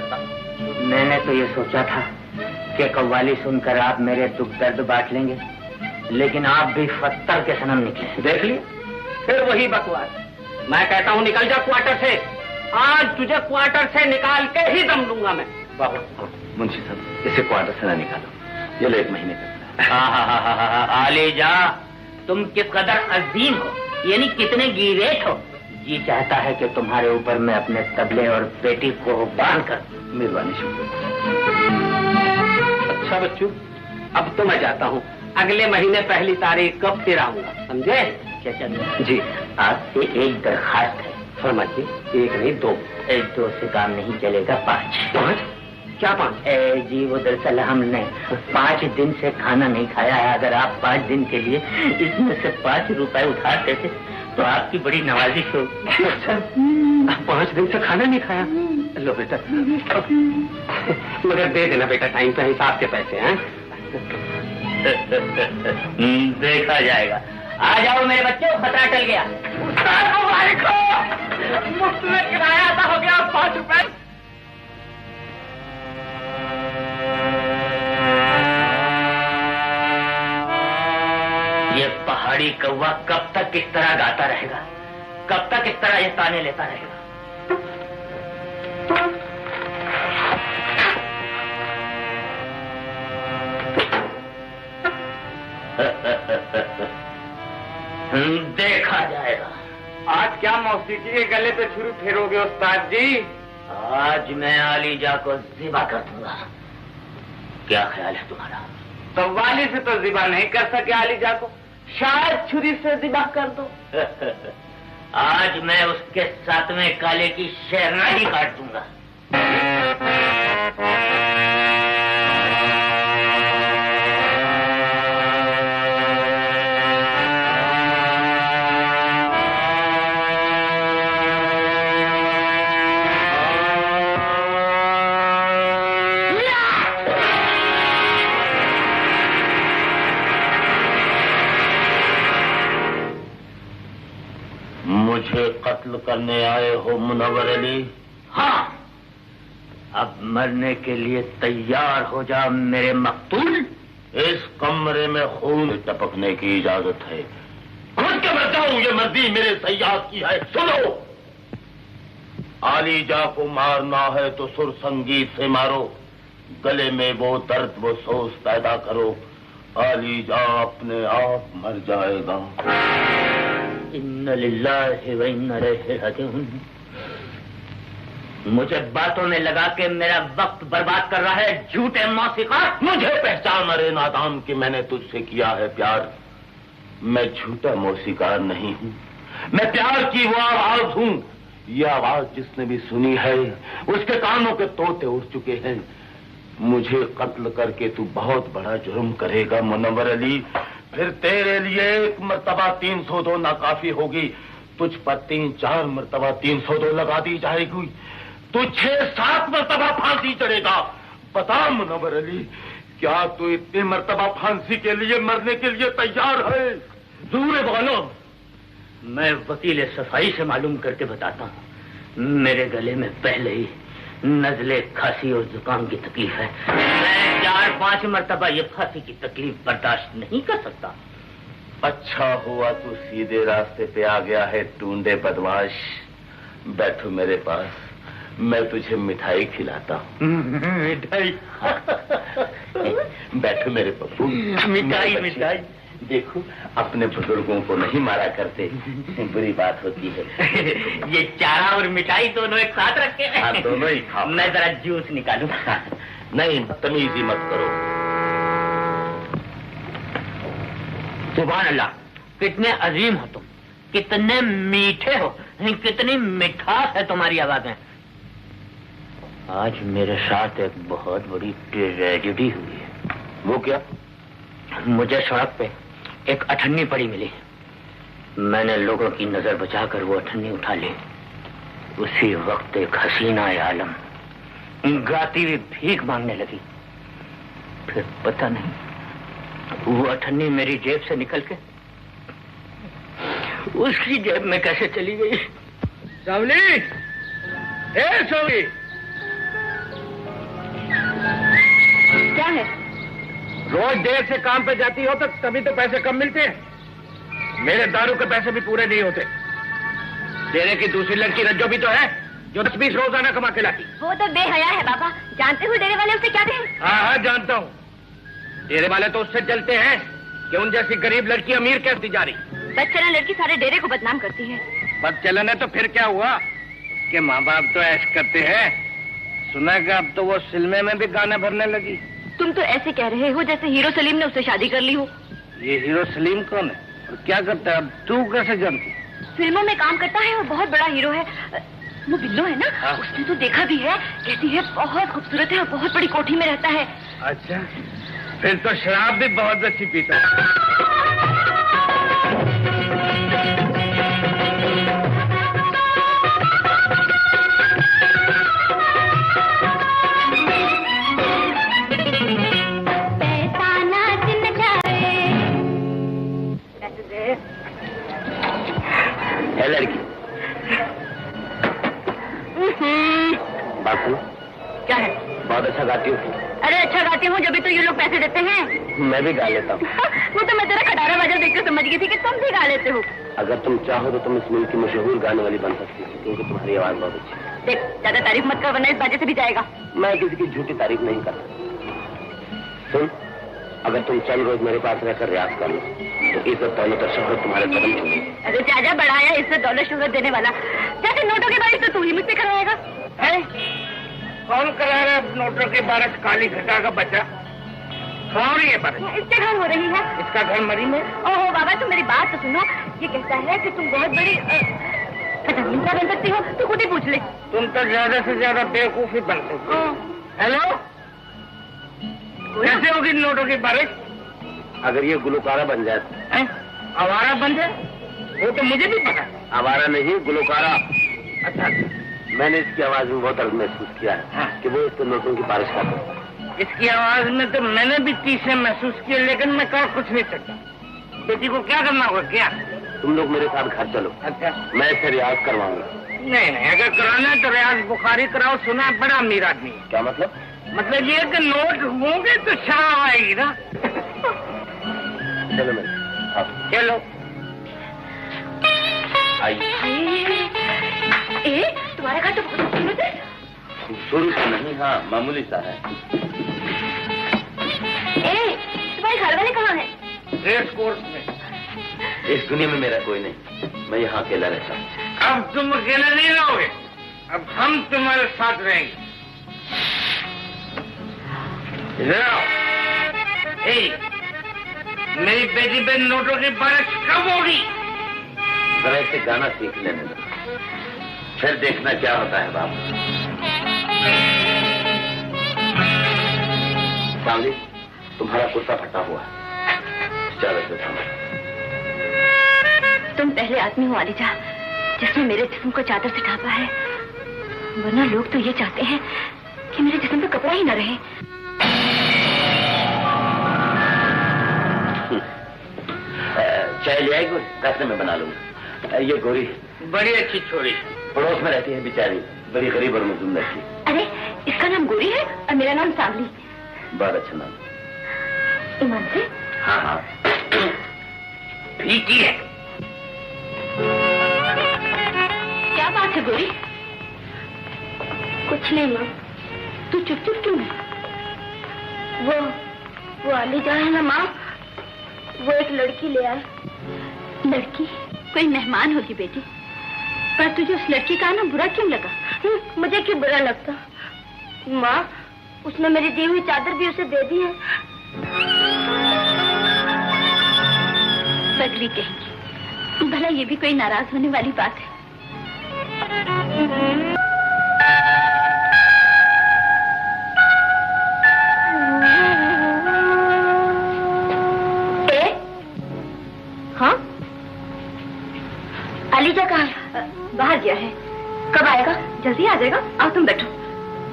सकता। मैंने तो ये सोचा था कि कव्वाली सुनकर आप मेरे दुख दर्द बांट लेंगे, लेकिन आप भी फत्तर के सनम निकले। देख लिया, फिर वही बकवास। मैं कहता हूँ निकल जा क्वार्टर से। आज तुझे क्वार्टर से निकाल के ही दम दूंगा मैं। बाबू, मुंशी साहब, इसे क्वार्टर से ना निकालो, ये लो 1 महीने का। आलीजा, तुम किस कदर अजीम हो, यानी कितने गिरेट हो। जी चाहता है कि तुम्हारे ऊपर मैं अपने तबले और पेटी को बांध कर। मेहरबानी, शुक्रिया। अच्छा बच्चू, अब तो मैं जाता हूँ। अगले महीने 1 तारीख को फिर आऊंगा, समझे? चाचा जी, आपसे एक दरखास्त है। फरमाइए। 1 नहीं 2। 2 से काम नहीं चलेगा, 5। 5? क्या 5? जी वो दरअसल हमने 5 दिन से खाना नहीं खाया है। अगर आप 5 दिन के लिए इसमें से 5 रुपए उधार देते तो आपकी बड़ी नवाजिश हो। अच्छा, 5 दिन से खाना नहीं खाया? लो बेटा, मगर दे देना बेटा टाइम पे, हिसाब के पैसे हैं। देखा जाएगा। आ जाओ मेरे बच्चों, खतरा टल गया। मुफ्त में किराया आता हो गया 5 रुपए। ये पहाड़ी कौवा कब तक इस तरह गाता रहेगा, कब तक इस तरह ये ताने लेता रहेगा? देखा जाएगा। आज क्या मौसीकी के गले पे छुरी फेरोगे उस्ताद जी? आज मैं आलीजा को ज़िबा कर दूंगा। क्या ख्याल है तुम्हारा? कव्वाली से तो ज़िबा नहीं कर सके आलीजा को, शायद छुरी से ज़िबा कर दो। आज मैं उसके 7वें काले की शहनाई काट दूंगा। मुझे कत्ल करने आए हो मुनव्वर अली? हाँ, अब मरने के लिए तैयार हो जा मेरे मकतूल। इस कमरे में खून टपकने की इजाजत है। खुद के बताऊं, ये मर्दी मेरे सयाद की है। सुनो, आलीजा को मारना है तो सुर संगीत से मारो, गले में वो दर्द वो सोच पैदा करो। आलीजा अपने आप मर जाएगा। इन्ना लिल्लाहि व इन्ना इलैहि राजिऊन। मुझे बातों में लगा के मेरा वक्त बर्बाद कर रहा है, झूठे मौसीकार। मुझे पहचान अरे नादान कि मैंने तुझसे किया है प्यार। मैं झूठा मौसीकार नहीं हूँ, मैं प्यार की वो आवाज हूँ। ये आवाज जिसने भी सुनी है उसके कानों के तोते उड़ चुके हैं। मुझे कत्ल करके तू बहुत बड़ा जुर्म करेगा मुनव्वर अली। फिर तेरे लिए 1 मर्तबा 302 नाकाफी होगी। तुझ पर 3-4 मर्तबा 302 लगा दी जाएगी। तू 6-7 मर्तबा फांसी चढ़ेगा। बता मुनव्वर अली, क्या तू इतनी मर्तबा फांसी के लिए मरने के लिए तैयार है? जरूर बोलो। मैं वकील सफाई से मालूम करके बताता हूँ। मेरे गले में पहले ही नजले, खांसी और जुकाम की तकलीफ है। मैं 4-5 मर्तबा ये फांसी की तकलीफ बर्दाश्त नहीं कर सकता। अच्छा हुआ तू सीधे रास्ते पे आ गया है टूंडे बदमाश। बैठो मेरे पास, मैं तुझे मिठाई खिलाता हूँ। मिठाई? बैठो मेरे पप्पू। मिठाई मिठाई। देखो, अपने बुजुर्गों को नहीं मारा करते, बुरी बात होती है। ये चारा और मिठाई दोनों एक साथ रखे हैं? हाँ, दोनों ही खाओ। मैं जरा जूस निकालूं। नहीं, तमीजी मत करो। सुभान अल्लाह, कितने अजीम हो तुम, कितने मीठे हो, कितनी मिठास है तुम्हारी आवाज में। आज मेरे साथ एक बहुत बड़ी ट्रेजेडी हुई है। वो क्या? मुझे सड़क पे एक अठन्नी पड़ी मिली। मैंने लोगों की नजर बचाकर वो अठन्नी उठा ली। उसी वक्त एक हसीना आलम गाती हुई भीख मांगने लगी। फिर पता नहीं वो अठन्नी मेरी जेब से निकल के उसकी जेब में कैसे चली गई। सावली, ए सावली, रोज देर से काम पे जाती हो तो तभी तो पैसे कम मिलते हैं। मेरे दारू के पैसे भी पूरे नहीं होते। तेरे की दूसरी लड़की रज्जो भी तो है जो 10-20 रोजाना कमा के लाती। वो तो बेहया है बाबा, जानते हो डेरे वाले उससे क्या कहें? हाँ हाँ जानता हूँ। डेरे वाले तो उससे जलते हैं कि उन जैसी गरीब लड़की अमीर कैसी जा रही। बदचलन लड़की सारे डेरे को बदनाम करती है। बदचलन है तो फिर क्या हुआ कि माँ बाप तो ऐश करते हैं। सुना कि अब तो वो सिनेमा में भी गाना भरने लगी। तुम तो ऐसे कह रहे हो जैसे हीरो सलीम ने उससे शादी कर ली हो। ये हीरो सलीम कौन है और क्या करता है? अब तू कैसे जानती? फिल्मों में काम करता है और बहुत बड़ा हीरो है। वो बिल्लो है ना, हाँ। उसने तो देखा भी है, कहती है बहुत खूबसूरत है और बहुत बड़ी कोठी में रहता है। अच्छा, फिर तो शराब भी बहुत अच्छी पीता है। है लड़की बात सुनो। क्या है? बहुत अच्छा गाती हूँ। अरे अच्छा गाती हूँ, जब भी तो ये लोग पैसे देते हैं। मैं भी गा लेता हूँ। वो तो मैं तेरा खटारा बाजा देखकर समझ गई थी कि तुम भी गा लेते हो। अगर तुम चाहो तो तुम इस मिल की मशहूर गाने वाली बन सकती हो, क्योंकि तुम्हारी आवाज बहुत अच्छी है। देख, ज्यादा तारीफ मत कर वरना इस बाजे से भी जाएगा। मैं किसी की झूठी तारीफ नहीं करता। सुन, अगर तुम चल रोज मेरे पास रहकर रियाज कर लो तो इज्जत दौलत और शोहरत तुम्हारे कदम चलेगी। अरे चाचा बढ़ाया इज्जत दौलत शोहरत देने वाला। चाचा नोटों की बारिश तो तू ही मुझसे करवाएगा। कौन करा रहा है नोटों की बारिश? काली घटा का बच्चा कौन है? बारिश इसके घर हो रही है। इसका घर मरी में। ओहो बाबा, तुम मेरी बात तो सुनो। ये कहता है कि तुम बहुत बड़ी क्या बन सकती हो, तो खुद ही पूछ ले। तुम तो ज्यादा से ज्यादा बेवकूफी बन सकती हो। हेलो, कैसे होगी नोटों की बारिश? अगर ये गुलकारा बन जाए। आवारा बन जाए? वो तो मुझे भी पता है। आवारा नहीं, गुलकारा। अच्छा, मैंने इसकी आवाज में बहुत दर्द महसूस किया है। हाँ। कि वो इसके नोटों की बारिश करता है। इसकी आवाज में तो मैंने भी चीजें महसूस की, लेकिन मैं कर कुछ नहीं सकता। बेटी को क्या करना होगा? क्या? तुम लोग मेरे साथ घर चलो। अच्छा, मैं इसे रियाज करवाऊंगा। नहीं नहीं, अगर कराना है तो रियाज बुखारी कराओ। सुना है बड़ा अमीर आदमी है। क्या मतलब? मतलब ये कि नोट होंगे तो शराब आएगी ना। चलो मेरे साथ। चलो। आइए। ए, तुम्हारा घर तो बहुत खूबसूरत है। खूबसूरत नहीं, हाँ मामूली सा है। ए, तुम्हारे घर वाले कहाँ हैं? रेस कोर्स में। इस दुनिया में मेरा कोई नहीं, मैं यहाँ अकेला रहता हूँ। अब तुम अकेले नहीं रहोगे, अब हम तुम्हारे साथ रहेंगे। मेरी बेटी पे नोटों की बारिश कब होगी? जरा इसे गाना सीख लेने दो, फिर देखना क्या होता है बाप। सांगी, तुम्हारा कुर्ता फटा हुआ है, चलो तो समझ। तुम पहले आदमी हो आलिजा जिसने मेरे जिस्म को चादर से ढांपा है, वरना लोग तो ये चाहते हैं कि मेरे जिस्म पे कपड़ा ही न रहे। चाय ले आएगी? कैसे में बना लूंगा। ये गोरी बड़ी अच्छी छोरी, पड़ोस में रहती है बेचारी, बड़ी गरीब और मजलूम लड़की। अरे इसका नाम गोरी है और मेरा नाम सांवली। बहुत अच्छा नाम। ईमान से? हाँ हाँ ठीक ही है। क्या बात है गोरी? कुछ नहीं माँ, तू चुप चुप क्यों है? वो आलिजा है ना माँ, वो एक लड़की ले आए। लड़की? कोई मेहमान होगी बेटी, पर तुझे उस लड़की का ना बुरा क्यों लगा? मुझे क्यों बुरा लगता माँ? उसने मेरी दी हुई चादर भी उसे दे दी है। बदली कहेंगी, भला ये भी कोई नाराज होने वाली बात है? हाँ, आलिजा कहाँ है? बाहर गया है। कब आएगा? जल्दी आ जाएगा। आओ तुम बैठो।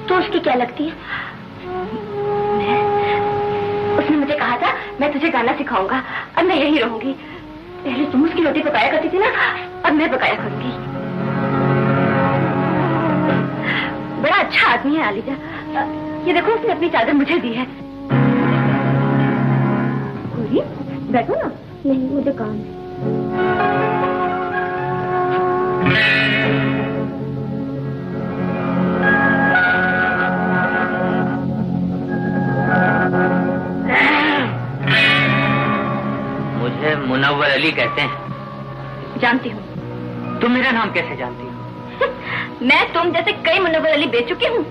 तो उसकी क्या लगती है? उसने मुझे कहा था मैं तुझे गाना सिखाऊंगा और मैं यही रहूंगी। पहले तुम उसकी रोटी पकाया करती थी ना, अब मैं पकाया करूंगी। बड़ा अच्छा आदमी है आलिजा। ये देखो उसने अपनी चादर मुझे दी है। जी बैठो ना। नहीं मुझे काम है। मुझे मुनव्वर अली कहते हैं। जानती हूँ। तुम मेरा नाम कैसे जानती हो? मैं तुम जैसे कई मुनव्वर अली बेच चुकी हूँ।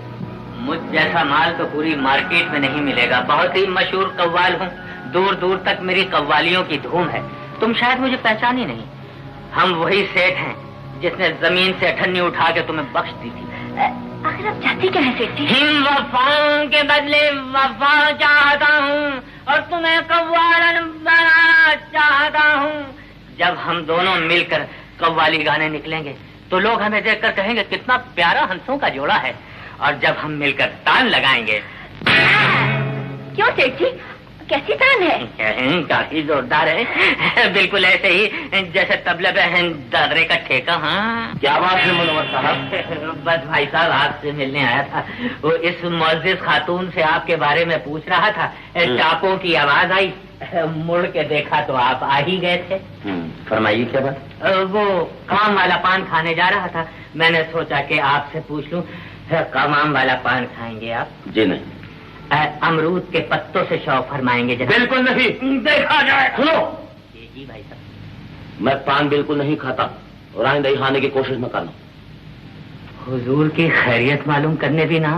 मुझ जैसा माल तो पूरी मार्केट में नहीं मिलेगा। बहुत ही मशहूर कव्वाल हूँ। दूर दूर तक मेरी कव्वालियों की धूम है। तुम शायद मुझे पहचानी नहीं। हम वही सेठ हैं जिसने जमीन से अठन्नी उठा के तुम्हें बख्श दी थी। आखिर आप चाहती क्या है सेठ जी? हिम वफाओं के बदले वफा चाहता हूँ और तुम्हें कव्वालन बनाना चाहता हूँ। जब हम दोनों मिलकर कव्वाली गाने निकलेंगे तो लोग हमें देखकर कहेंगे कितना प्यारा हंसों का जोड़ा है। और जब हम मिलकर तान लगाएंगे। क्यों सेठ जी, कैसी तान है? काफी जोरदार है। बिल्कुल ऐसे ही जैसे तबले पे दादरे का ठेका। हाँ क्या बात है मुनव्वर साहब? बस भाई साहब आपसे मिलने आया था। वो इस मुअज़्ज़िज़ खातून से आपके बारे में पूछ रहा था। टापों की आवाज आई, मुड़ के देखा तो आप आ ही गए थे। फरमाइए क्या बात? वो काम वाला पान खाने जा रहा था। मैंने सोचा कि आपसे पूछ लूं, काम वाला पान खाएंगे आप? जी नहीं। अमरूद के पत्तों से शौक फरमाएंगे जनाब? बिल्कुल नहीं। देखा जाए। सुनो, जी भाई साहब। मैं पान बिल्कुल नहीं खाता और आइंदा ही खाने की कोशिश न करना। हुजूर की खैरियत मालूम करने भी ना?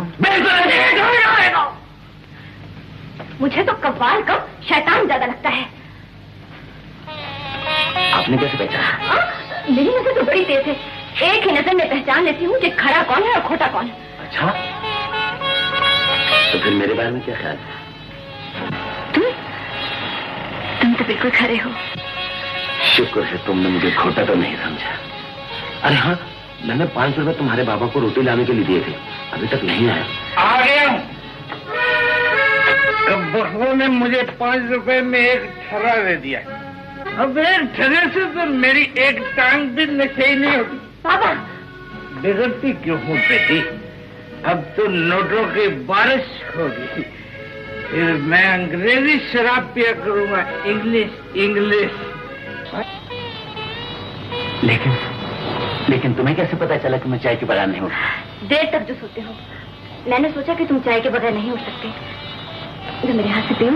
मुझे तो कव्वाल कम शैतान ज्यादा लगता है। आपने कैसे पहचाना? मेरी नजर तो बड़ी तेज है। एक ही नजर में पहचान लेती हूँ कि खरा कौन है और खोटा कौन है। अच्छा, तो फिर मेरे बारे में क्या ख्याल है? तुम तो बिल्कुल खरे हो। शुक्र है तुमने मुझे खोटा तो नहीं समझा। अरे हाँ, मैंने 500 रुपए तुम्हारे बाबा को रोटी लाने के लिए दिए थे, अभी तक नहीं आया। आ गया हूँ। बहू ने मुझे 5 रुपए में एक ठर्रा दे दिया। अब एक ठर्रे से तो मेरी एक टांग भी नशे ही नहीं होती। बाबा बिगड़ती क्यों हूँ बेटी? अब तो नोटों की बारिश होगी। फिर मैं अंग्रेजी शराब पिया करूंगा। इंग्लिश। लेकिन तुम्हें कैसे पता चला कि मैं चाय के बगैर नहीं उठ? देर तक जो सोते हो, मैंने सोचा कि तुम चाय के बगैर नहीं उठ सकते। जो मेरे हाथ से पियो।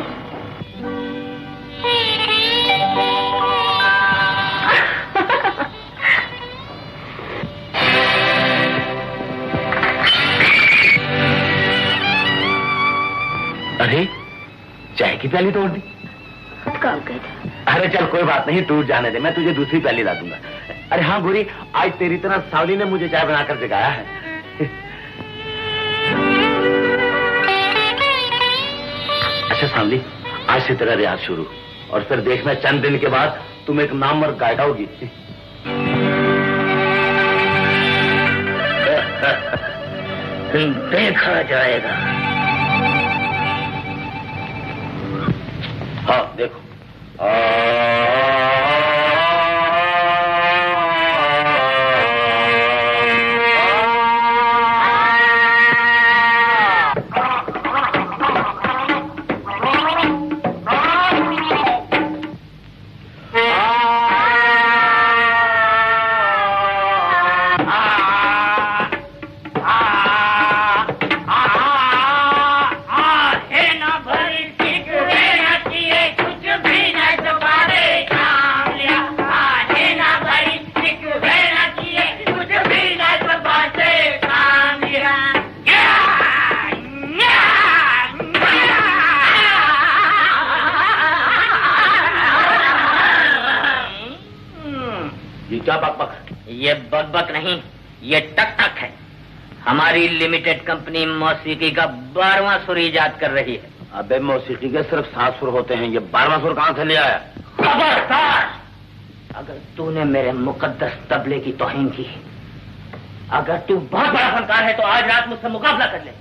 अरे चाय की प्याली तोड़ दी। काम कर दे। अरे चल कोई बात नहीं, टूट जाने दे, मैं तुझे दूसरी प्याली ला दूंगा। अरे हाँ गोरी, आज तेरी तरह सावली ने मुझे चाय बनाकर जगाया है। अच्छा सावली, आज से तेरा रियाज शुरू, और फिर देखना चंद दिन के बाद तुम एक नामवर गायक होगी। देखा जाएगा। हाँ देखो। क्या बकबक? ये बकबक नहीं, ये टक टक है। हमारी लिमिटेड कंपनी मौसीकी का 12वां सुर ईजाद कर रही है। अबे मौसीकी के सिर्फ 7 सुर होते हैं, ये 12वां सुर कहां से ले आया? खबरदार! अगर तूने मेरे मुकद्दस तबले की तौहीन की, अगर तू बहुत बड़ा फनकार है तो आज रात मुझसे मुकाबला कर ले।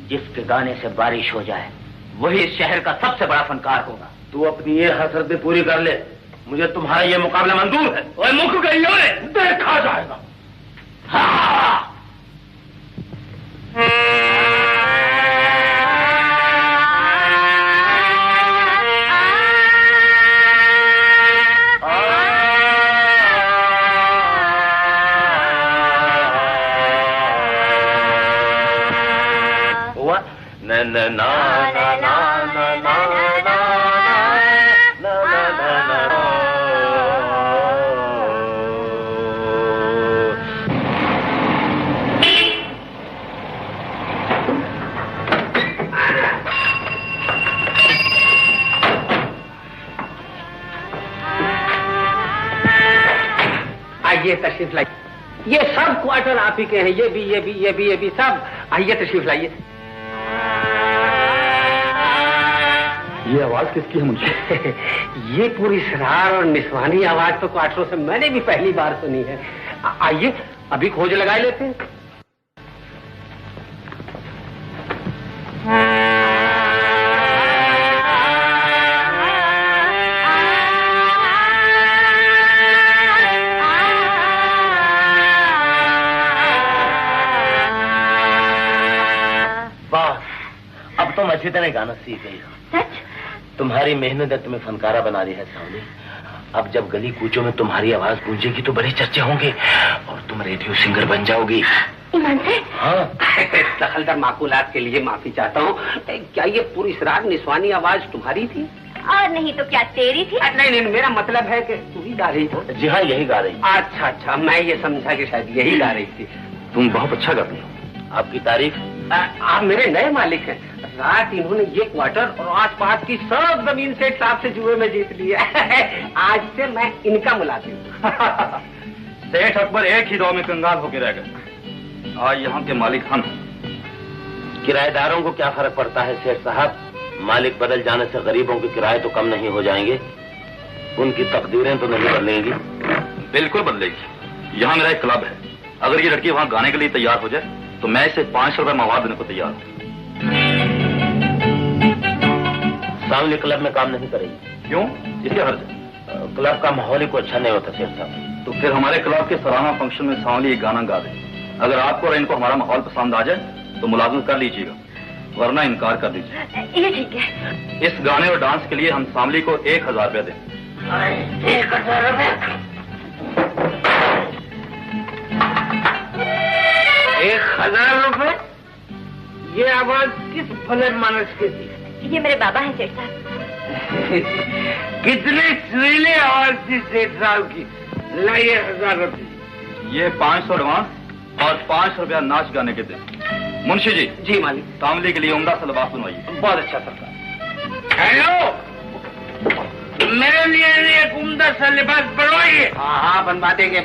जिसके गाने से बारिश हो जाए वही इस शहर का सबसे बड़ा फनकार होगा। तू अपनी ये हसरतें पूरी कर ले, मुझे तुम्हारा ये मुकाबला मंजूर है। ओए मुख गई है, देखा जाएगा। हाँ। हुआ न न ना ना ना ना ना ना आइए तशरीफ लाइए। ये सब क्वार्टर आप ही के हैं, ये भी सब। आइए तशरीफ लाइए। ये आवाज किसकी है मुंशी? ये पूरी सरार और निस्वानी आवाज तो क्वार्टरों से मैंने भी पहली बार सुनी है। आइए अभी खोज लगा लेते हैं। अब तो अच्छी तरह गाना सीख गई हो। सच? तुम्हारी मेहनत ने तुम्हें फनकारा बना दिया है सावली। अब जब गली कूचों में तुम्हारी आवाज गूंजेगी तो बड़े चर्चे होंगे और तुम रेडियो सिंगर बन जाओगी। ईमान से? हाँ। दखलदार माकूलात के लिए माफी चाहता हूँ। क्या ये पूरी सरार निस्वानी आवाज तुम्हारी थी? और नहीं तो क्या तेरी थी? नहीं, मेरा मतलब है कि तू ही गा रही था। जी हाँ, यही गा रही। अच्छा, मैं ये समझा कि शायद यही गा रही थी। तुम बहुत अच्छा गाती हो। आपकी तारीफ। आप मेरे नए मालिक हैं। रात इन्होंने ये क्वार्टर और आसपास की सब जमीन सेठ साहब से जुए में जीत लिया। आज से मैं इनका मुलाजिम हूँ। सेठ अकबर एक ही दौर में कंगाल होकर रह गए, आज यहाँ के मालिक हम। किराएदारों को क्या फर्क पड़ता है सेठ साहब? मालिक बदल जाने से गरीबों के किराए तो कम नहीं हो जाएंगे, उनकी तकदीरें तो नहीं बदलेंगी। बिल्कुल बदलेगी। यहाँ मेरा एक क्लब है, अगर ये लड़की वहाँ गाने के लिए तैयार हो जाए तो मैं इसे 500 रुपए मवाद देने को तैयार हूँ। सामने क्लब में काम नहीं करेगी। क्यों? इसके हर्ज? क्लब का माहौल ही को अच्छा नहीं होता सेठ साहब। तो फिर हमारे क्लब के सराहना फंक्शन में सांवली एक गाना गा दे। अगर आपको और इनको हमारा माहौल पसंद आ जाए तो मुलाजिम कर लीजिएगा, वरना इनकार कर दीजिए। ये ठीक है। इस गाने और डांस के लिए हम सांवली को 1000 रुपया दें। 1000 रुपये? 1000 रुपये? ये आवाज किस भले मानस की थी? ये मेरे बाबा हैं सेठ साहब। कितने सुरीली आवाज थी सेठ साहब की। लाइए 1000 रुपये। ये 500 एडवांस और 500 रुपया नाच गाने के दिन। मुंशी जी। जी मालिक। सांवली के लिए उम्दा सा लिबास बनवाइए। बहुत अच्छा सरकार। हेलो, मेरे लिए एक उम्दा सा लिबास बनवाइए। हाँ, बनवा देंगे।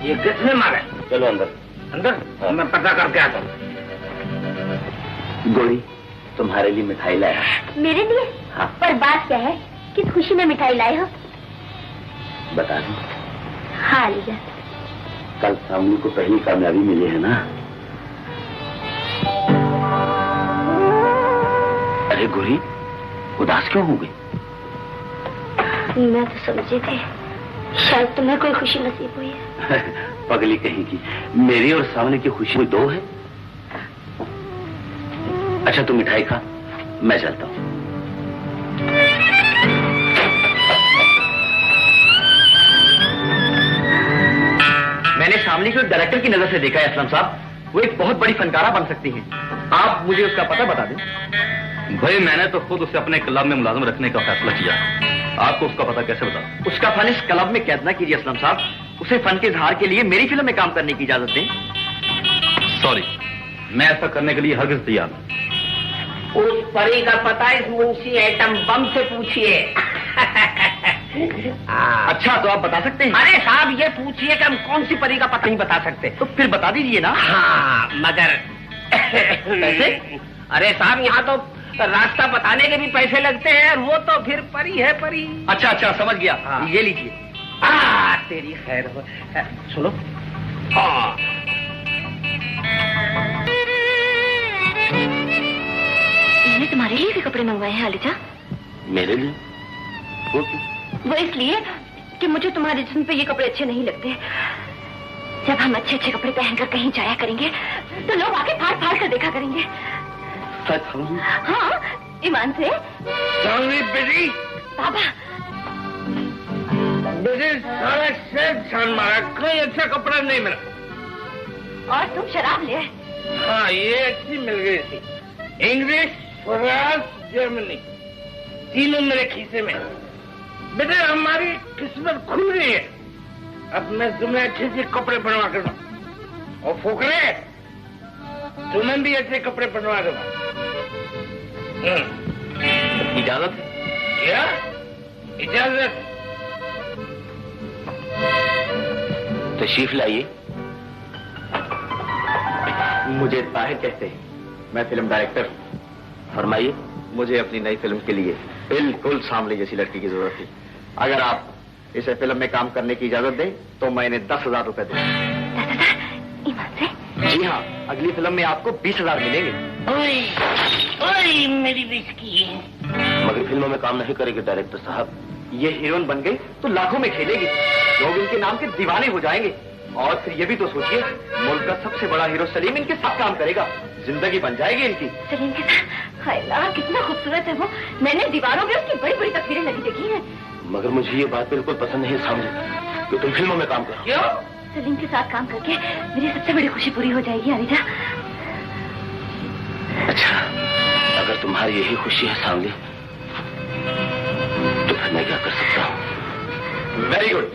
ये किसने मारा? चलो अंदर। हाँ। मैं पता करके आता हूँ। गोरी, तुम्हारे लिए मिठाई लाया। मेरे लिए? हाँ। पर बात क्या है, किस खुशी में मिठाई लाए हो? बता दूं? हाँ लीजा। कल सामने को पहली कामयाबी मिली है ना। अरे गोरी, उदास क्यों हो गई? मैं तो समझी थी शायद तुम्हें कोई खुशी नसीब हुई है। पगली कहेगी, मेरी और सामने की खुशी में दो है। अच्छा तू मिठाई खा, मैं चलता हूँ। मैंने सामने को एक डायरेक्टर की नजर से देखा है असलम साहब, वो एक बहुत बड़ी फनकारा बन सकती है। आप मुझे उसका पता बता दें। भाई मैंने तो खुद उसे अपने क्लब में मुलाजिम रखने का फैसला किया, आपको उसका पता कैसे बता? उसका फन इस क्लब में कैद न कीजिए असलम साहब, उसे फन के इजहार के लिए मेरी फिल्म में काम करने की इजाजत दें। सॉरी, मैं ऐसा करने के लिए हरगिज तैयार हूं। उस परी का पता इस मुंशी एटम बम से पूछिए। अच्छा तो आप बता सकते हैं? अरे साहब ये पूछिए कि हम कौन सी परी का पता नहीं बता सकते। तो फिर बता दीजिए ना। हाँ मगर कैसे? अरे साहब यहाँ तो रास्ता बताने के भी पैसे लगते हैं, वो तो फिर परी है परी। अच्छा समझ गया। हाँ। ये लीजिए। तेरी खैर हो। सुनो। हाँ मैंने तुम्हारे लिए भी कपड़े मंगवाए हैं आलिजा। मेरे लिए? वो इसलिए कि मुझे तुम्हारे जिस्म पे ये कपड़े अच्छे नहीं लगते। जब हम अच्छे अच्छे कपड़े पहनकर कहीं जाया करेंगे तो लोग आके फाड़ फाड़ कर देखा करेंगे। हाँ ईमान से। बेटी बाबा मुझे सारा शहर छान मारा, कोई अच्छा कपड़ा नहीं मिला। और तुम शराब ले आए? हाँ, ये अच्छी मिल गई थी। इंग्लिश, फ्रांस, जर्मनी, तीनों मेरे खीसे में। बेटे हमारी किस्मत खुल गई है। अब मैं तुम्हें अच्छे से कपड़े पहनवा कर दूं। और फुकरे, तुम्हें भी अच्छे कपड़े पहनवा दूंगा। इजाजत? क्या इजाजत? तशरीफ लाइए। मुझे ताहिर कहते हैं, मैं फिल्म डायरेक्टर। फरमाइए। मुझे अपनी नई फिल्म के लिए बिल्कुल सांवली जैसी लड़की की जरूरत थी। अगर आप इसे फिल्म में काम करने की इजाजत दें तो मैं इन्हें 10,000 रुपए दूंगा। 10,000? ईमान से? जी हाँ, अगली फिल्म में आपको 20,000 मिलेंगे। ओए मेरी बिस्की। मगर फिल्मों में काम नहीं करेगी डायरेक्टर साहब। ये हीरोइन बन गई तो लाखों में खेलेगी, लोग इनके नाम के दीवाने हो जाएंगे। और फिर ये भी तो सोचिए, मुल्क का सबसे बड़ा हीरो सलीम इनके साथ काम करेगा, जिंदगी बन जाएगी इनकी। सलीम के साथ? हाय अल्लाह, कितना खूबसूरत है वो। मैंने दीवारों में उसकी बड़ी बड़ी तस्वीरें लगी देखी हैं। मगर मुझे ये बात बिल्कुल पसंद नहीं समझे कि तुम फिल्मों में काम करो। क्यों? सलीम के साथ काम करके मेरी सबसे बड़ी खुशी पूरी हो जाएगी आलिजा। अच्छा, अगर तुम्हारी यही खुशी है सांवली, तो फिर मैं क्या कर सकता हूँ? वेरी गुड,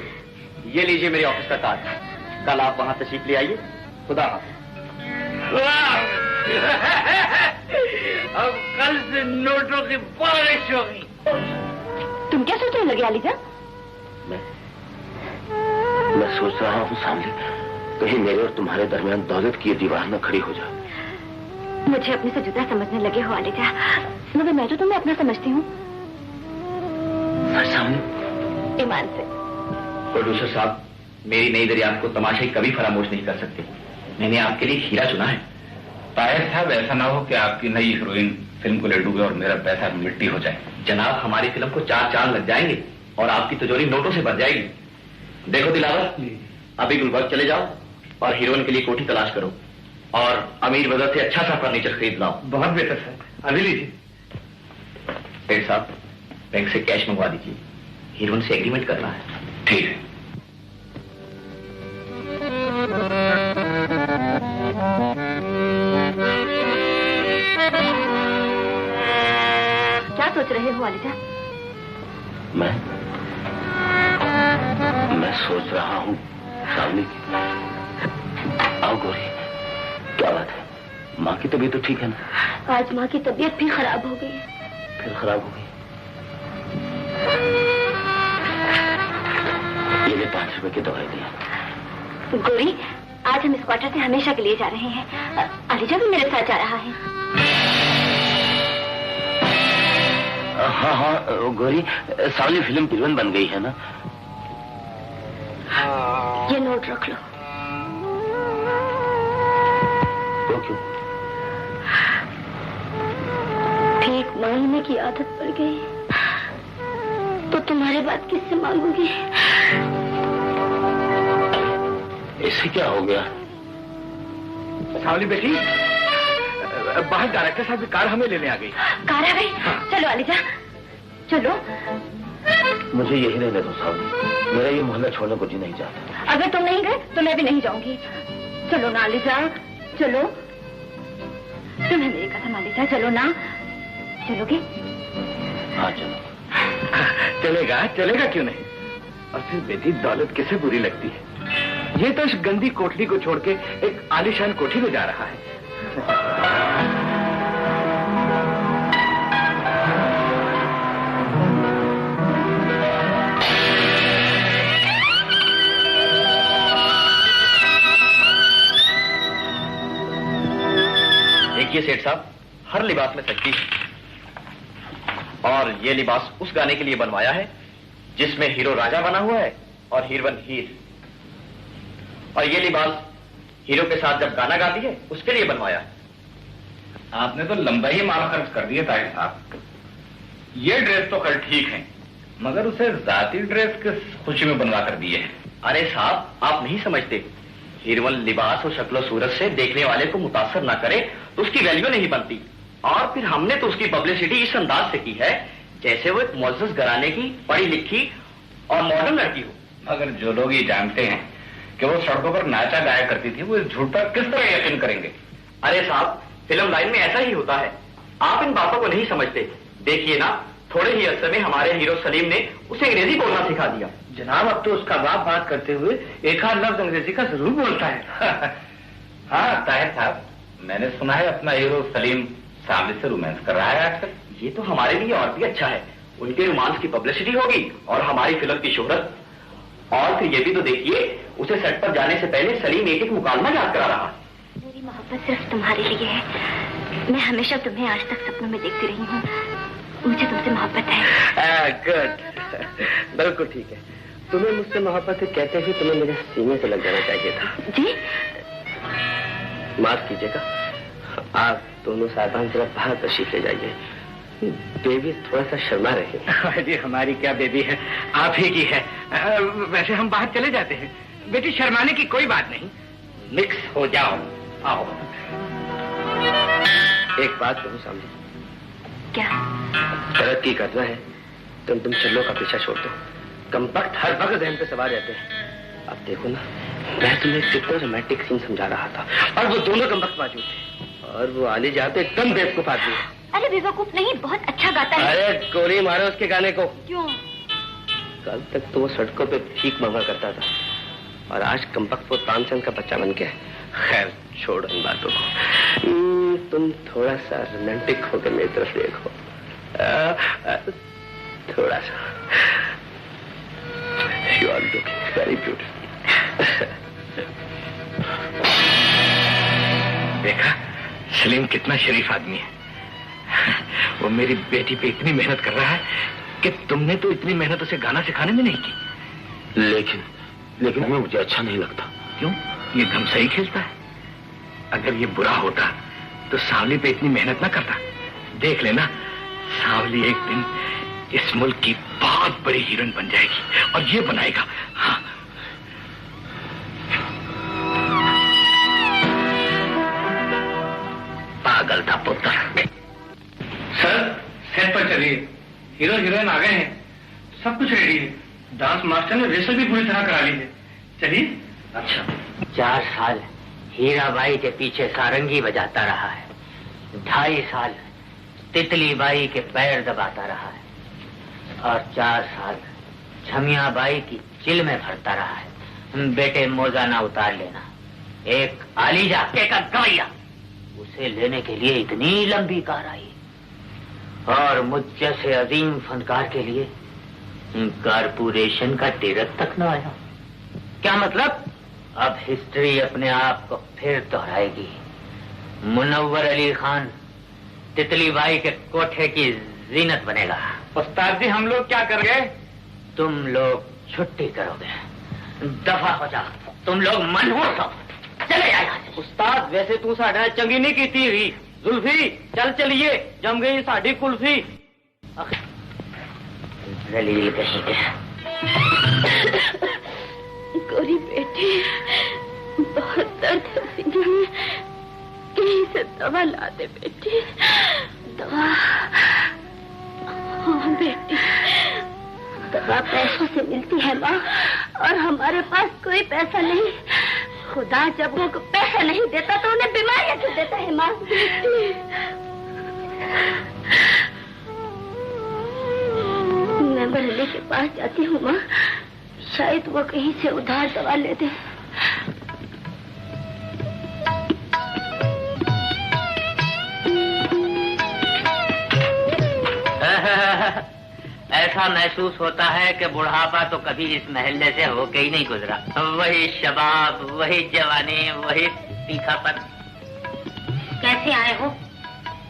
ये लीजिए मेरे ऑफिस का कार्ड। कल आप वहां तशरीफ ले आइए। खुदा हाफिज। अब कल से नोटों की बारिश होगी। तुम क्या सोचने लगे आलिजा? मैं सोच रहा हूँ सांवली, कहीं मेरे और तुम्हारे दरमियान दौलत की दीवार न खड़ी हो जाए। मुझे अपने से जुदा समझने लगे हो आलिजा, मगर मैं तो तुम्हें अपना समझती हूँ। सांवली? ईमान से। प्रोड्यूसर साहब, मेरी नई दरियाफ्त को तमाशे कभी फरामोश नहीं कर सकते। मैंने आपके लिए हीरा चुना है। ताहिर साहब, ऐसा ना हो कि आपकी नई हीरोइन फिल्म को ले डूबे और मेरा पैसा मिट्टी हो जाए। जनाब, हमारी फिल्म को 4 चांद लग जाएंगे और आपकी तिजोरी नोटों से भर जाएगी। देखो दिलावर, अभी गुलबर्ग चले जाओ और हीरोइन के लिए कोठी तलाश करो और अमीर बाजार से अच्छा सा फर्नीचर खरीद लाओ। बहुत बेहतर सर, अभी लीजिए। सेठ साहब, बैंक से कैश मंगवा दीजिए, हीरोइन से एग्रीमेंट करना है। ठीक है। क्या सोच रहे हो आलिजा? मैं सोच रहा हूँ सांवली की। आओ गोरी, क्या बात है? माँ की तबीयत तो ठीक है ना? आज माँ की तबीयत भी खराब हो गई। फिर खराब हो गई? ये ले 5 रुपए की दवाई दी। गोरी, आज हम इस क्वार्टर से हमेशा के लिए जा रहे हैं। आलिजा भी मेरे साथ जा रहा है। हाँ हाँ गोरी, सांवली फिल्म हीरोइन बन गई है ना? ये नोट रख लो। तो क्यों? ठीक मांगने की आदत पड़ गई तो तुम्हारे बात किससे मांगूंगी? इससे क्या हो गया? सांवली बेटी, बाहर डायरेक्टर साहब की कार हमें लेने आ गई। कार आ गई? चलो आलिजा, चलो। मुझे यही रहने दो सांवली, मेरा ये मोहल्ला छोड़ने को जी नहीं चाहता। अगर तुम नहीं गए तो मैं भी नहीं जाऊंगी। चलो ना आलिजा, चलो। तुम्हें मेरी कसम आलिजा, चलो ना। चलोगे? हाँ चलो। चलेगा, चलेगा क्यों नहीं। और फिर बेटी, दौलत किसे बुरी लगती है? ये तो इस गंदी कोठरी को छोड़ के एक आलीशान कोठी में जा रहा है। देखिए सेठ साहब, हर लिबास में शक्ति है और ये लिबास उस गाने के लिए बनवाया है जिसमें हीरो राजा बना हुआ है और हीरोइन हीर। और ये लिबास हीरो के साथ जब गाना गाती है उसके लिए बनवाया है। आपने तो लंबा ही माल खर्च कर दिया ताहिर साहब। ये ड्रेस तो खैर ठीक है, मगर उसे जाती ड्रेस किस खुशी में बनवा कर दिए है। अरे साहब, आप नहीं समझते, हीरोइन लिबास और शक्लो सूरत से देखने वाले को मुतासर ना करे तो उसकी वैल्यू नहीं बनती। और फिर हमने तो उसकी पब्लिसिटी इस अंदाज से की है जैसे वो एक मुअज़्ज़ज़ घराने की पढ़ी लिखी और मॉडर्न लड़की हो। मगर जो लोग ये जानते हैं कि वो सड़कों पर नाचा गाया करती थी, वो इस झूठ पर किस तरह यकीन करेंगे? अरे साहब, फिल्म लाइन में ऐसा ही होता है, आप इन बातों को नहीं समझते। देखिए ना, थोड़े ही अरसे में हमारे हीरो सलीम ने उसे अंग्रेजी बोलना सिखा दिया। जनाब, अब तो उसका बाप बात करते हुए एक आध लफ्ज अंग्रेजी का जरूर बोलता है। हाँ ताहिर साहब, मैंने सुना है अपना हीरो सलीम सामने से रोमांस कर रहा है आजकल। ये तो हमारे लिए और भी अच्छा है, उनके रोमांस की पब्लिसिटी होगी और हमारी फिल्म की शोहरत। और फिर ये भी तो देखिए, उसे सेट पर जाने से पहले सलीम एक एक मुकालमा याद करा रहा। मेरी मोहब्बत सिर्फ तुम्हारे लिए है। मैं हमेशा तुम्हें आज तक सपनों में देखती रही हूँ। मुझे तुमसे मोहब्बत है। गुड, बिल्कुल ठीक है। तुम्हें मुझसे मोहब्बत है कहते हुए तुम्हें मेरे सीने से लग जाना चाहिए था। जी माफ कीजिएगा, आप दोनों साहिबान जरा बाहर तशरीफ ले जाइए। बेबी थोड़ा सा शर्मा रही। जी हमारी क्या बेबी है, आप ही की है। वैसे हम बाहर चले जाते हैं। बेटी शर्माने की कोई बात नहीं, मिक्स हो जाओ। आओ। एक बात कहूँ सामने, क्या? तरक्की करना है तुम चलो का पीछा छोड़ दो। कमबख्त हर वक्त जहन पे सवार रहते हैं। अब देखो ना, मैं तुम्हें कितना रोमांटिक सीन समझा रहा था और वो दोनों कमबख्त मौजूद थे और वो आली जाते एकदम बेवकूफ आदमी है। अरे बेवकूफ नहीं, बहुत अच्छा गाता है। अरे गोली मारो उसके गाने को। क्यों? कल तक तो वो सड़कों पे भीख मांगा करता था और आज कमबख्त वो तानसेन का बच्चा बन गया। खैर छोड़ो इन बातों को। तुम थोड़ा सा रोमांटिक होकर मेरी तरफ देखो, थोड़ा सा। You are looking very beautiful. देखा सलीम कितना शरीफ आदमी है। वो मेरी बेटी पे इतनी मेहनत कर रहा है कि तुमने तो इतनी मेहनत उसे गाना सिखाने में नहीं की। लेकिन हमें मुझे अच्छा नहीं लगता। क्यों? ये गम सही खेलता है। अगर ये बुरा होता तो सांवली पे इतनी मेहनत ना करता। देख लेना, सांवली एक दिन इस मुल्क की बहुत बड़ी हीरोइन बन जाएगी और ये बनाएगा। हाँ। पागल था पुत्र। सर सेट पर चलिए, हीरो हीरोइन आ गए हैं, सब कुछ रेडी है। डांस मास्टर ने रिहर्सल भी पूरी तरह करा ली है। चलिए। अच्छा, 4 साल हीराबाई के पीछे सारंगी बजाता रहा है, 2.5 साल तितली बाई के पैर दबाता रहा है और 4 साल झमियाबाई की चिल में भरता रहा है। बेटे मोजा ना उतार लेना। एक आलीजा के का गवैया, उसे लेने के लिए इतनी लंबी कार आई और मुझ जैसे अजीम फनकार के लिए कारपोरेशन का टिकट तक न आया। क्या मतलब? अब हिस्ट्री अपने आप को फिर दोहराएगी। मुनव्वर अली खान तितली बाई के कोठे की जीनत बनेगा। उस्ताद जी हम लोग क्या कर गए? तुम लोग छुट्टी करोगे। दफा हो जा, तुम लोग मनहूस हो। चले जाए। उस्ताद वैसे तू साढ़ा चंगी नहीं की थी। जुल्फी चल चलिए, जम गई साड़ी कुल्फी। जलील कहीं के। गोरी बेटी, बहुत दर्द है सीने में, कहीं से दवा ला दे बेटी। दवा? हाँ बेटी, दवा पैसों से मिलती है माँ, और हमारे पास कोई पैसा नहीं। खुदा जब वो पैसा नहीं देता तो उन्हें बीमारियां क्यों देता है माँ? मैं बहले के पास जाती हूँ माँ, शायद वो कहीं से उधार दवा ले दे। ऐसा महसूस होता है कि बुढ़ापा तो कभी इस महल्ले से होके ही नहीं गुजरा। वही शबाब, वही जवानी, वही तीखापन। कैसे आए हो?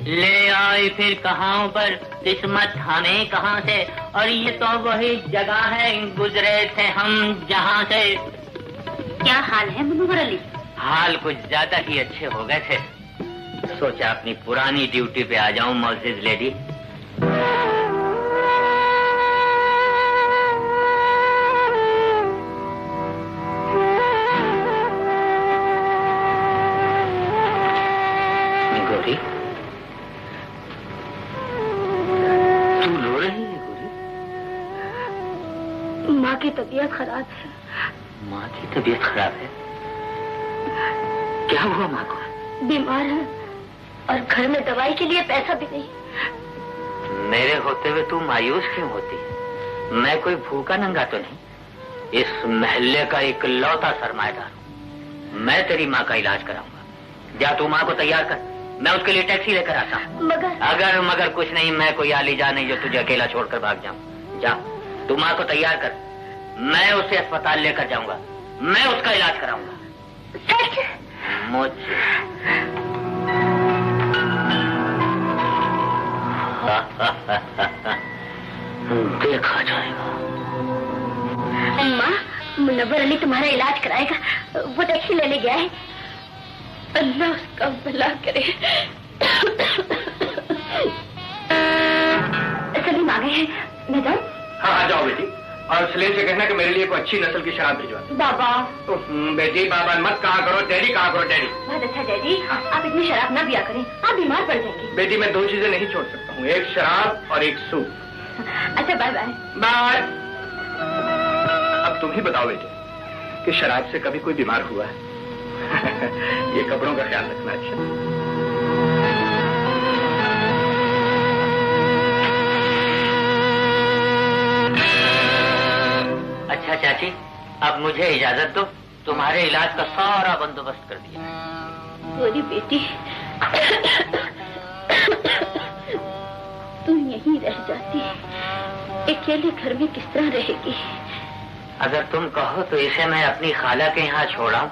ले आए फिर कहाँ पर, किस्मत हमें कहाँ से। और ये तो वही जगह है, गुजरे थे हम जहाँ से। क्या हाल है मुनव्वर अली? हाल कुछ ज्यादा ही अच्छे हो गए थे। सोचा अपनी पुरानी ड्यूटी पे आ जाऊं मौजिज लेडी। गोरी, तू रो रही है गोरी? माँ की तबीयत खराब है। माँ की तबीयत खराब है? क्या हुआ माँ को? बीमार है और घर में दवाई के लिए पैसा भी नहीं। मेरे होते हुए तू मायूस क्यों होती है? मैं कोई भूखा नंगा तो नहीं, इस महल्ले का इकलौता सरमाएदार हूँ। मैं तेरी माँ का इलाज कराऊंगा। जा तू माँ को तैयार कर, मैं उसके लिए टैक्सी लेकर आता हूँ। मगर कुछ नहीं, मैं कोई आलीजा नहीं जो तुझे अकेला छोड़कर भाग जाऊं। जा तू माँ को तैयार कर, मैं उसे अस्पताल लेकर जाऊंगा, मैं उसका इलाज कराऊंगा। मुझे देखा जाएगा। माँ, मुनव्वर अली तुम्हारा इलाज कराएगा, वो टैक्सी लेने गया है। अल्लाह उसका भला करे। सलीम आ गए हैं, मैं जाऊँ? हाँ जाओ बेटी, और सलीम से कहना कि मेरे लिए कोई अच्छी नस्ल की शराब भिजवा। बाबा बेटी बाबा मत कहा करो, डैडी कहा करो, डैडी। बहुत अच्छा डैडी, आप इतनी शराब ना पिया करें, आप बीमार पड़ जाएंगे। बेटी मैं दो चीजें नहीं छोड़ सकता हूँ, एक शराब और एक सूप। अच्छा बाय बाय। बाय। अब तुम ही बताओ बेटे कि शराब से कभी कोई बीमार हुआ है? ये कपड़ों का ख्याल रखना। अच्छा चाची, अब मुझे इजाजत दो, तुम्हारे इलाज का सारा बंदोबस्त कर दिया। गोरी बेटी, तुम यहीं रह जाती, अकेले घर में किस तरह रहेगी? अगर तुम कहो तो इसे मैं अपनी खाला के यहाँ छोड़ा,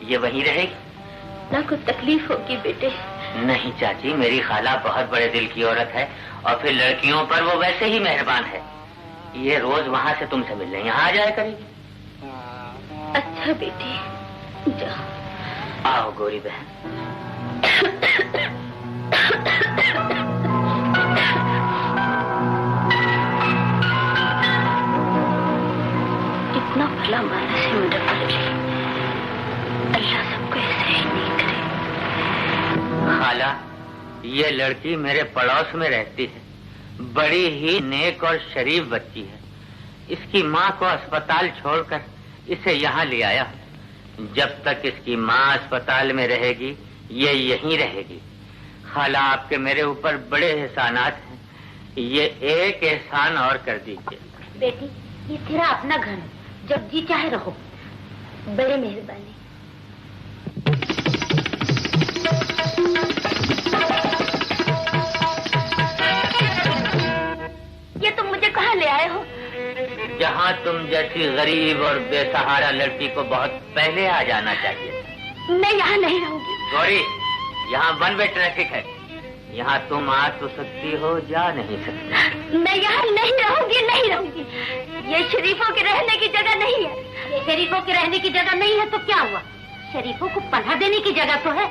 ये वहीं रहेगी। ना कोई तकलीफ होगी बेटे? नहीं चाची, मेरी खाला बहुत बड़े दिल की औरत है, और फिर लड़कियों पर वो वैसे ही मेहरबान है। ये रोज वहाँ से तुमसे मिलने यहाँ आ जाया करेगी। अच्छा बेटी, जाओ। आओ गोरी बहन। इतना भला मानस है मुनव्वर अली, अल्लाह सबको ऐसे ही नहीं करे। खाला, ये लड़की मेरे पड़ोस में रहती है, बड़ी ही नेक और शरीफ बच्ची है। इसकी माँ को अस्पताल छोड़कर इसे यहाँ ले आया। जब तक इसकी माँ अस्पताल में रहेगी ये यहीं रहेगी। खाला, आपके मेरे ऊपर बड़े एहसानात हैं, ये एक एहसान और कर दीजिए। बेटी, ये तेरा अपना घर है, जब जी चाहे रहो। बड़े मेहरबानी। ये तुम मुझे कहाँ ले आए हो? जहाँ तुम जैसी गरीब और बेसहारा लड़की को बहुत पहले आ जाना चाहिए। मैं यहाँ नहीं रहूंगी। गौरी, यहाँ वन वे ट्रैफिक है, यहाँ तुम आ तो सकती हो, जा नहीं सकती। मैं यहाँ नहीं रहूंगी, नहीं रहूंगी। ये शरीफों के रहने की जगह नहीं है। ये शरीफों के रहने की जगह नहीं है तो क्या हुआ? शरीफों को पनाह देने की जगह तो है।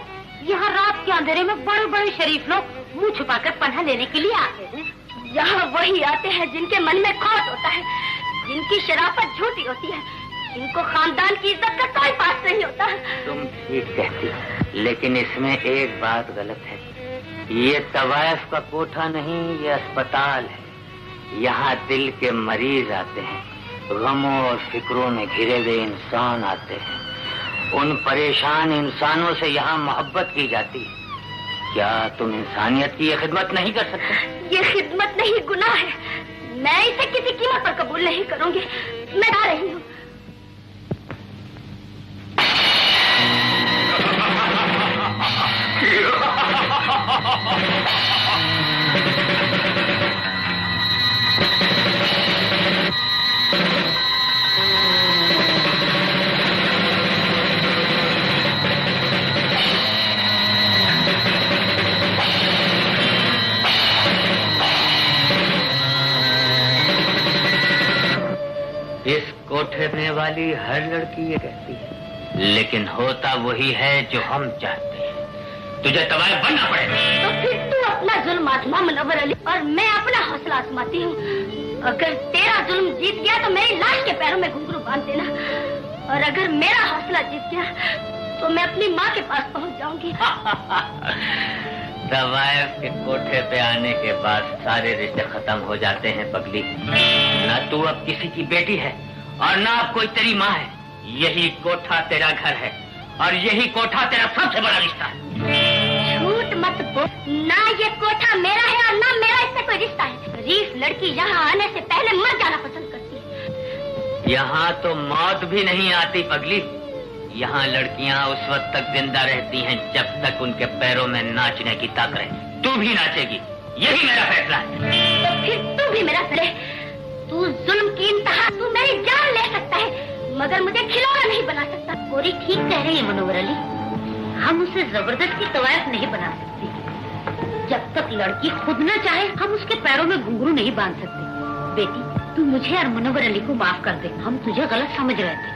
यहाँ रात के अंधेरे में बड़े बड़े शरीफ लोग मुंह छुपाकर पनाह लेने के लिए आते हैं। यहाँ वही आते हैं जिनके मन में खौफ होता है, जिनकी शराफत झूठी होती है, जिनको खानदान की इज्जत का कोई पास नहीं होता। तुम ठीक कहती हो, लेकिन इसमें एक बात गलत है। ये तवायफ का कोठा नहीं, ये अस्पताल है। यहाँ दिल के मरीज आते हैं, गमों और फिक्रों में घिरे हुए इंसान आते हैं। उन परेशान इंसानों से यहाँ मोहब्बत की जाती है। क्या तुम इंसानियत की ये खिदमत नहीं कर सकते? ये खिदमत नहीं, गुनाह है। मैं इसे किसी कीमत पर कबूल नहीं करूंगी। मैं आ रही हूँ। इस कोठे में वाली हर लड़की ये कहती है, लेकिन होता वही है जो हम चाहते हैं। तुझे तवायफ बनना पड़ेगा। तो फिर तू अपना जुल्म आजमा मुनव्वर अली, और मैं अपना हौसला आजमाती हूँ। अगर तेरा जुल्म जीत गया तो मेरी लाश के पैरों में घुंघरू बांध देना, और अगर मेरा हौसला जीत गया तो मैं अपनी माँ के पास पहुँच जाऊंगी। तवायफ के कोठे पे आने के बाद सारे रिश्ते खत्म हो जाते हैं पगली। न तू अब किसी की बेटी है और ना अब कोई तेरी माँ है। यही कोठा तेरा घर है और यही कोठा तेरा सबसे बड़ा रिश्ता है। झूठ मत बोल, ना ये कोठा मेरा है और ना मेरा इससे कोई रिश्ता है। रीफ लड़की यहाँ आने से पहले मर जाना पसंद करती है। यहाँ तो मौत भी नहीं आती पगली। यहाँ लड़कियाँ उस वक्त तक जिंदा रहती हैं जब तक उनके पैरों में नाचने की ताकत है। तू भी नाचेगी, यही मेरा फैसला है। तो फिर तू भी मेरा फैसला। तू जुल्म की इंतहा, तू मेरी जान ले सकता है मगर मुझे खिलौना नहीं बना सकता। गोरी ठीक कह रही है मुनव्वर अली, हम उसे जबरदस्ती कवायद नहीं बना सकते। जब तक लड़की खुद न चाहे हम उसके पैरों में घुंघरू नहीं बांध सकते। बेटी तू मुझे और मुनव्वर अली को माफ कर दे, हम तुझे गलत समझ रहे थे।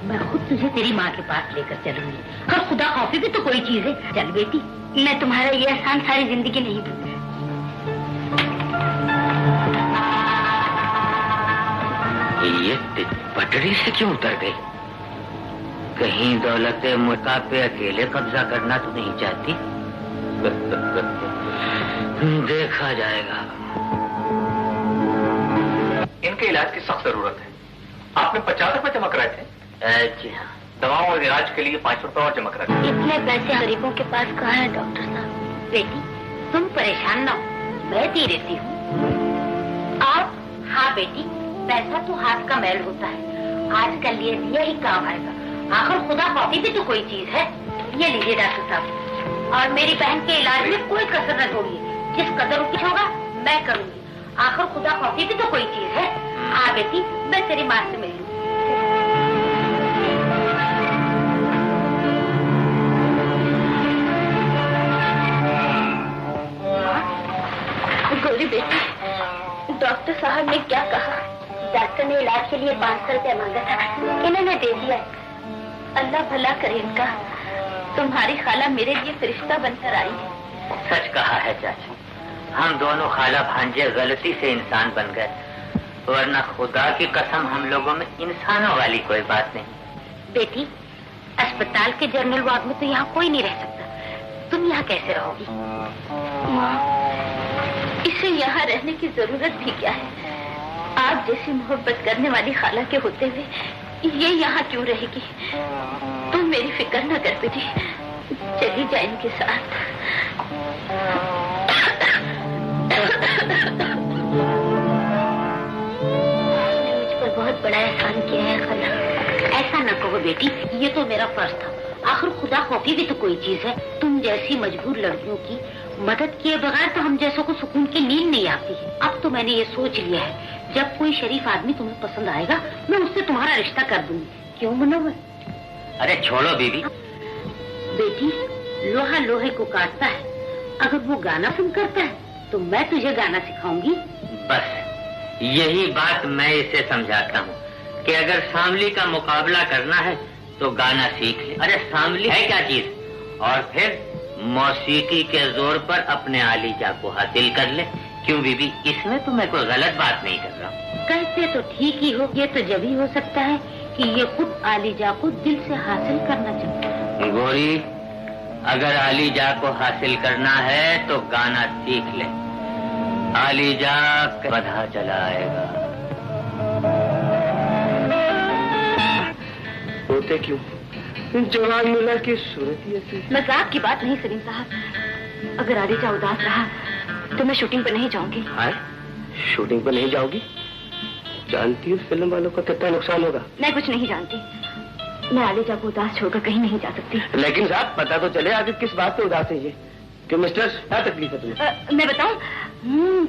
मैं खुद तुझे तेरी माँ के पास लेकर चलूंगी। और खुदा खौफी भी तो कोई चीज है। चल बेटी, मैं तुम्हारा ये एहसान सारी जिंदगी नहीं भूलूंगी। ये पटरी से क्यों उतर गई? कहीं दौलत मुल्का पे अकेले कब्जा करना तो नहीं चाहती? देखा जाएगा। इनके इलाज की सख्त जरूरत है। आपने 50 रुपए जमा कराए थे। जी हाँ। दवाओं और इलाज के लिए 5 रुपए और जमा करा दिए। इतने पैसे गरीबों के पास कहाँ है डॉक्टर साहब? बेटी तुम परेशान ना हो, मैं दे देती हूँ। आप? हाँ बेटी, पैसा तो हाथ का मैल होता है, आजकल ये यही काम आएगा। आखिर खुदा खौफी भी तो कोई चीज है। ये लीजिए डॉक्टर साहब, और मेरी बहन के इलाज में कोई कसर न छोड़िए। जिस कदर की होगा मैं करूँगी। आखिर खुदा खौफी भी तो कोई चीज है। हाँ बेटी, मैं तेरी माँ से मिल लूँ। गोरी बेटी, डॉक्टर साहब ने क्या कहा? डॉक्टर ने इलाज के लिए 500 रुपया मांगा था, इन्होंने दे दिया। अल्लाह भला करे इनका। तुम्हारी खाला मेरे लिए फरिश्ता बनकर आई है। सच कहा है चाची, हम दोनों खाला भांजे गलती से इंसान बन गए, वरना खुदा की कसम हम लोगों में इंसानों वाली कोई बात नहीं। बेटी, अस्पताल के जनरल वार्ड में तो यहाँ कोई नहीं रह सकता, तुम यहाँ कैसे रहोगी? माँ, इसे यहाँ रहने की जरूरत भी क्या है? आप जैसी मोहब्बत करने वाली खाला के होते हुए ये यहाँ क्यों रहेगी? तुम मेरी फिक्र न कर बेटी, चली जा इनके साथ। मुझ पर बहुत बड़ा एहसान किया है खाला। ऐसा न कहो बेटी, ये तो मेरा फर्ज था। आखिर खुदा खौफी भी तो कोई चीज है। तुम जैसी मजबूर लड़कियों की मदद किए बगैर तो हम जैसों को सुकून की नींद नहीं आती है। अब तो मैंने ये सोच लिया है, जब कोई शरीफ आदमी तुम्हें पसंद आएगा मैं उससे तुम्हारा रिश्ता कर दूंगी। क्यों मुनव्वर? अरे छोड़ो बीबी। बेटी, लोहा लोहे को काटता है। अगर वो गाना सुन करता है तो मैं तुझे गाना सिखाऊंगी। बस यही बात मैं इसे समझाता हूँ कि अगर सांवली का मुकाबला करना है तो गाना सीख ले। अरे सांवली है क्या चीज? और फिर मौसीकी के जोर पर अपने आलीजा को हासिल कर ले। क्यों बीबी, इसमें तो मैं कोई गलत बात नहीं कर रहा हूँ। कहते तो ठीक ही हो, ये तो जब ही हो सकता है कि ये खुद आलीजा को दिल से हासिल करना चाहता है। गोरी, अगर आलीजा को हासिल करना है तो गाना सीख ले। आलीजा बधा चला आएगा। होते क्यों? जवान मुला की सूरत ही ऐसी। मजाक की बात नहीं सलीम साहब, अगर आलीजा उदास रहा तो मैं शूटिंग पर नहीं जाऊंगी। हाय, शूटिंग पर नहीं जाओगी? जानती हो फिल्म वालों का कितना नुकसान होगा? मैं कुछ नहीं जानती। मैं आलीजा को उदास छोड़कर कहीं नहीं जा सकती। लेकिन साहब पता तो चले आगे किस बात से उदास है ये। क्यों मिस्टर, क्या तकलीफ है तुम्हें? मैं बताऊं?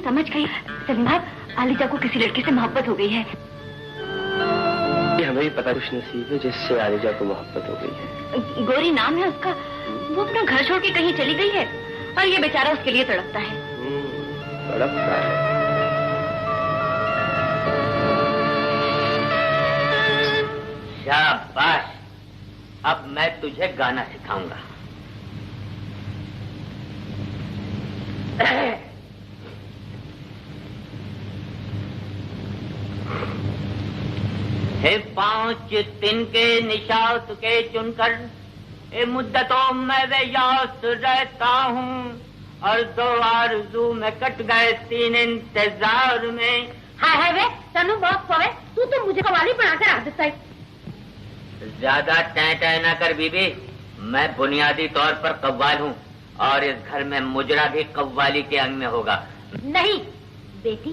समझ गई सलीम साहब, आलीजा को किसी लड़के से मोहब्बत हो गई है। हमें भी पता कुछ नसीब है जिससे आलीजा को मोहब्बत हो गई है। गोरी नाम है उसका। वो अपना घर छोड़ के कहीं चली गई है और ये बेचारा उसके लिए तड़पता है। तड़पता है। शाबाश, अब मैं तुझे गाना सिखाऊंगा। हे 5 दिन के निशात के चुनकर ए मुद्दतों में वे यास रहता हूँ, और 2 आरज़ू में कट गए 3 इंतजार में। हाय हाय वे तनु बहुत पवे तू तो मुझे कवाली बनाकर रख देता है। ज्यादा टै टै ना कर बीबी, मैं बुनियादी तौर पर कव्वाल हूँ और इस घर में मुजरा भी कव्वाली के अंग में होगा। नहीं बेटी,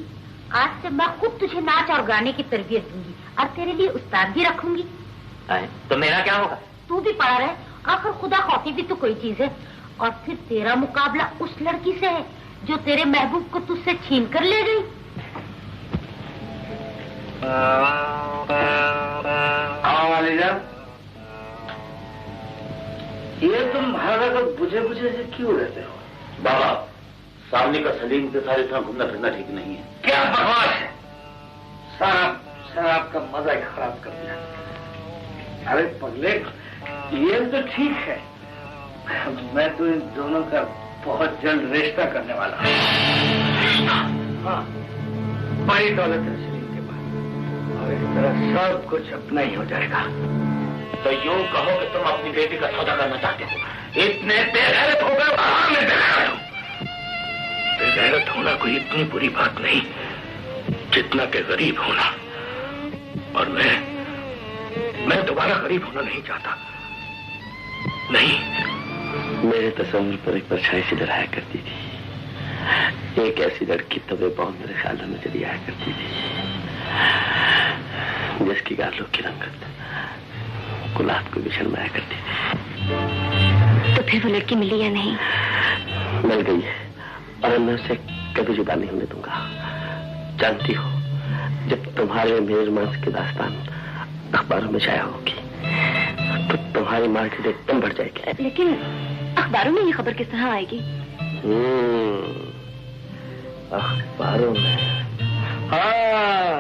आज से मैं खुद तुझे नाच और गाने की तरबियत दूंगी और तेरे लिए उस्ताद भी रखूंगी। तो मेरा क्या होगा? तू भी पढ़ा रहे, आखिर खुदा खौफी भी तो कोई चीज है। और फिर तेरा मुकाबला उस लड़की से है जो तेरे महबूब को तुझसे छीन कर ले गई। ये तुम हर वक्त बुझे बुझे से क्यों रहते हो? बाबा, सामने का सलीम के साथ इतना घूमना फिरना ठीक नहीं है। क्या बकवास है, शराब का मजा ही खराब कर दिया। अरे पगले, ये तो ठीक है, मैं तो इन दोनों का बहुत जल्द रिश्ता करने वाला हूँ। हाँ, बड़ी दौलत है सलीम के पास और इस तरह सब कुछ अपना ही हो जाएगा। तो यूं कहो कि तुम अपनी बेटी का सौदा करना चाहते हो। इतने बेगैरत हो गए, मैं बेगैरत हूं। बेगैरत होना कोई इतनी बुरी बात नहीं जितना कि गरीब होना, और मैं दोबारा गरीब होना नहीं चाहता। नहीं, मेरे तस्वीर पर एक परछाई सी लहराया करती थी। एक ऐसी लड़की तबे बहुत मेरे ख्याल में चली आया करती थी जिसकी गालों की रंगत गुलाब को भी शर्माया करती थी। तो फिर वो लड़की मिली या नहीं? मिल गई है और मैं उसे कभी जुदा नहीं होने दूंगा। जानती हो, जब तुम्हारे मेरे रोमांस की दास्तान अखबारों में छाया होगी तो तुम्हारी मार्केट एकदम बढ़ जाएगी। लेकिन अखबारों में ये खबर किस तरह आएगी? अखबारों में? हाँ,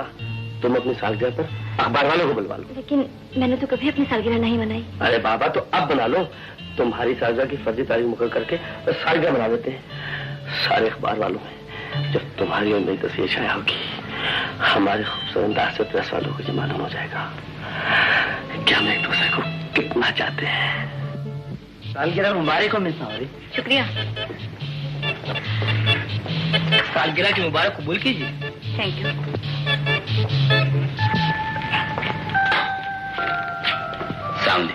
तुम अपनी सालगिरह पर अखबार वालों को बुलवा लो। लेकिन मैंने तो कभी अपनी सालगिरह नहीं मनाई। अरे बाबा, तो अब बना लो। तुम्हारी सालगिरह की फर्जी तारीख मुकर करके तो सालगिरह बना देते हैं सारे अखबार वालों में। जब तुम्हारी और मेरी तस्वीर छाया होगी, हमारे खूबसूरत अंदाज से प्रेस वालों को ये मालूम हो जाएगा कि हम एक दूसरे को कितना चाहते हैं। सालगिरह मुबारक हो मिस सावरी। शुक्रिया। सालगिरह की मुबारक कबूल कीजिए। Thank you. सामने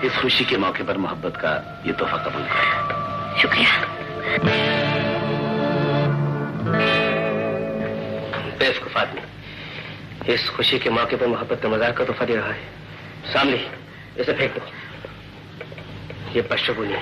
इस खुशी के मौके पर मोहब्बत का ये तोहफा कबूल कर। शुक्रिया। बेवकूफ, इस खुशी के मौके पर मोहब्बत का मजाक का तोहफा दे रहा है। सामने इसे फेंक दो, ये बदशगुनी है।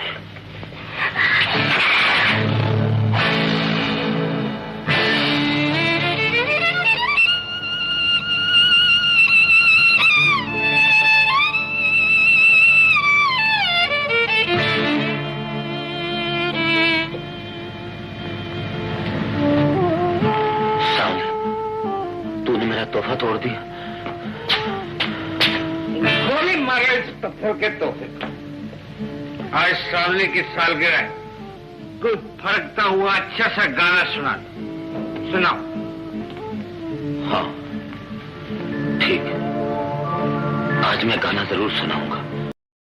तोहफा तोड़ दिया। गोली मारे इस पत्थर के तोहफे। आज सामने की सालगिरह, कोई फरकता हुआ अच्छा सा गाना सुनाओ। हाँ ठीक है, आज मैं गाना जरूर सुनाऊंगा।